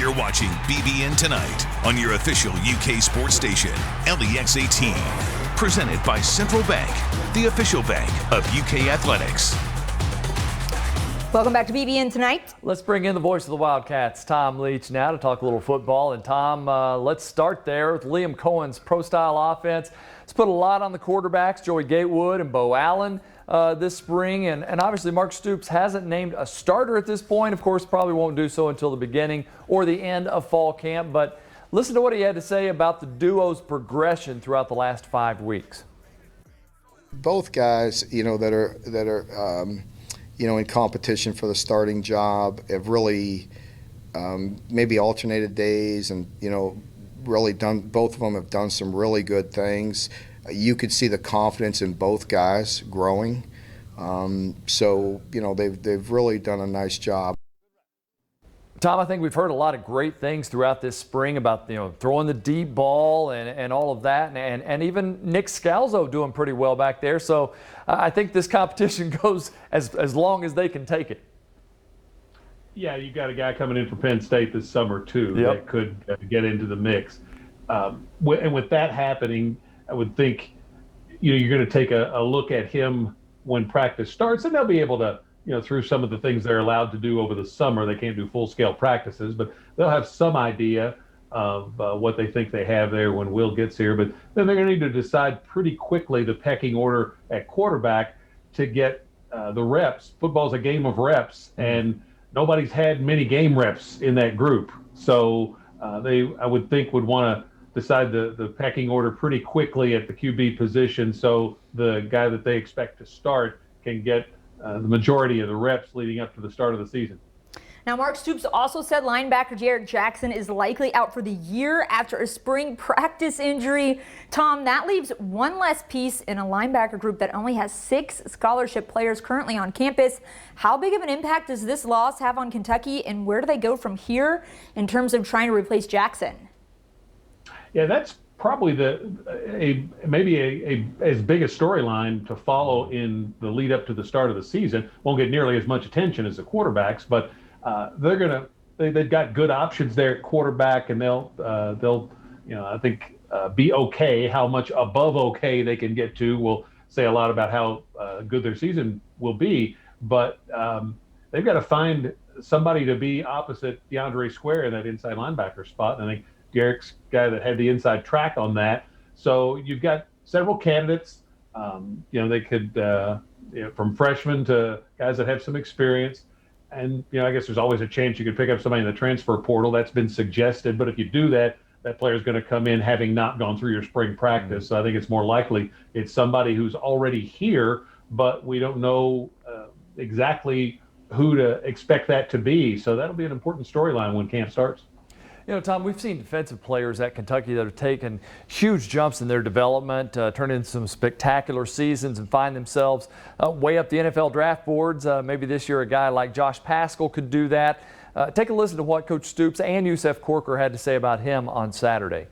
You're watching BBN Tonight on your official UK sports station, LEX 18. Presented by Central Bank, the official bank of UK athletics. Welcome back to BBN Tonight. Let's bring in the voice of the Wildcats, Tom Leach, now to talk a little football. And Tom, let's start there with Liam Cohen's pro-style offense. It's put a lot on the quarterbacks, Joey Gatewood and Bo Allen this spring. And obviously Mark Stoops hasn't named a starter at this point. Of course, probably won't do so until the beginning or the end of fall camp. But listen to what he had to say about the duo's progression throughout the last 5 weeks. Both guys, that are in competition for the starting job have really maybe alternated days and, really done, both of them have done some really good things. You could see the confidence in both guys growing. So, they've really done a nice job. Tom, I think we've heard a lot of great things throughout this spring about, throwing the deep ball and all of that. And even Nick Scalzo doing pretty well back there. So I think this competition goes as long as they can take it. Yeah, you got a guy coming in for Penn State this summer, too, Yep. that could get into the mix. And with that happening, I would think, you're going to take a look at him when practice starts, and they'll be able to, through some of the things they're allowed to do over the summer. They can't do full-scale practices, but they'll have some idea of what they think they have there when Will gets here. But then they're going to need to decide pretty quickly the pecking order at quarterback to get the reps. Football's a game of reps, and nobody's had many game reps in that group. So I would think, would want to decide the pecking order pretty quickly at the QB position so the guy that they expect to start can get the majority of the reps leading up to the start of the season. Now, Mark Stoops also said linebacker Jarek Jackson is likely out for the year after a spring practice injury. Tom, that leaves one less piece in a linebacker group that only has 6 scholarship players currently on campus. How big of an impact does this loss have on Kentucky, and where do they go from here in terms of trying to replace Jackson? Yeah, that's probably maybe as big a storyline to follow in the lead up to the start of the season. Won't get nearly as much attention as the quarterbacks, but they've got good options there at quarterback, and they'll I think be okay. How much above okay they can get to will say a lot about how good their season will be. But they've got to find somebody to be opposite DeAndre Square in that inside linebacker spot. And I think Derek's guy that had the inside track on that. So you've got several candidates. They could from freshmen to guys that have some experience. And, I guess there's always a chance you could pick up somebody in the transfer portal. That's been suggested. But if you do that, that player's going to come in having not gone through your spring practice. So I think it's more likely it's somebody who's already here, but we don't know exactly who to expect that to be. So that'll be an important storyline when camp starts. Tom, we've seen defensive players at Kentucky that have taken huge jumps in their development, turned into some spectacular seasons, and find themselves way up the NFL draft boards. Maybe this year a guy like Josh Paschal could do that. Take a listen to what Coach Stoops and Yusef Corker had to say about him on Saturday.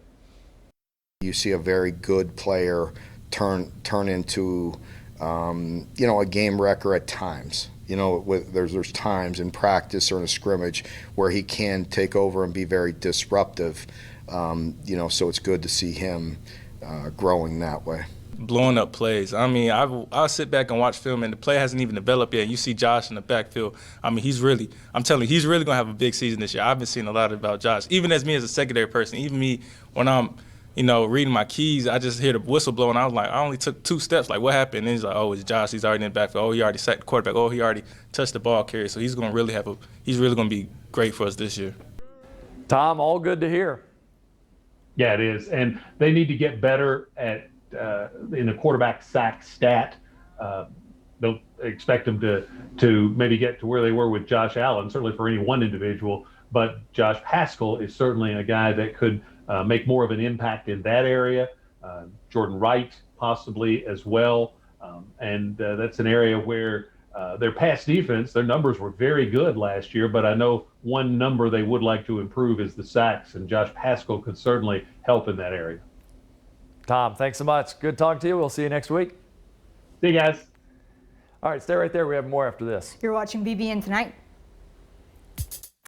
You see a very good player turn into, a game wrecker at times. There's times in practice or in a scrimmage where he can take over and be very disruptive. So it's good to see him growing that way. Blowing up plays. I'll sit back and watch film, and the play hasn't even developed yet. You see Josh in the backfield. He's really going to have a big season this year. I've been seeing a lot about Josh. Even as me as a secondary person, even me when I'm reading my keys, I just hear the whistle blow, and I was like, I only took 2 steps. Like, what happened? And he's like, oh, it's Josh. He's already in the backfield. Oh, he already sacked the quarterback. Oh, he already touched the ball carrier. So he's going to really he's really going to be great for us this year. Tom, all good to hear. Yeah, it is. And they need to get better at in the quarterback sack stat. Don't expect them to maybe get to where they were with Josh Allen, certainly for any one individual. But Josh Paschal is certainly a guy that could make more of an impact in that area. Jordan Wright possibly as well. And that's an area where their pass defense, their numbers were very good last year, but I know one number they would like to improve is the sacks, and Josh Paschal could certainly help in that area. Tom, thanks so much. Good talking to you. We'll see you next week. See you guys. All right, stay right there. We have more after this. You're watching BBN Tonight.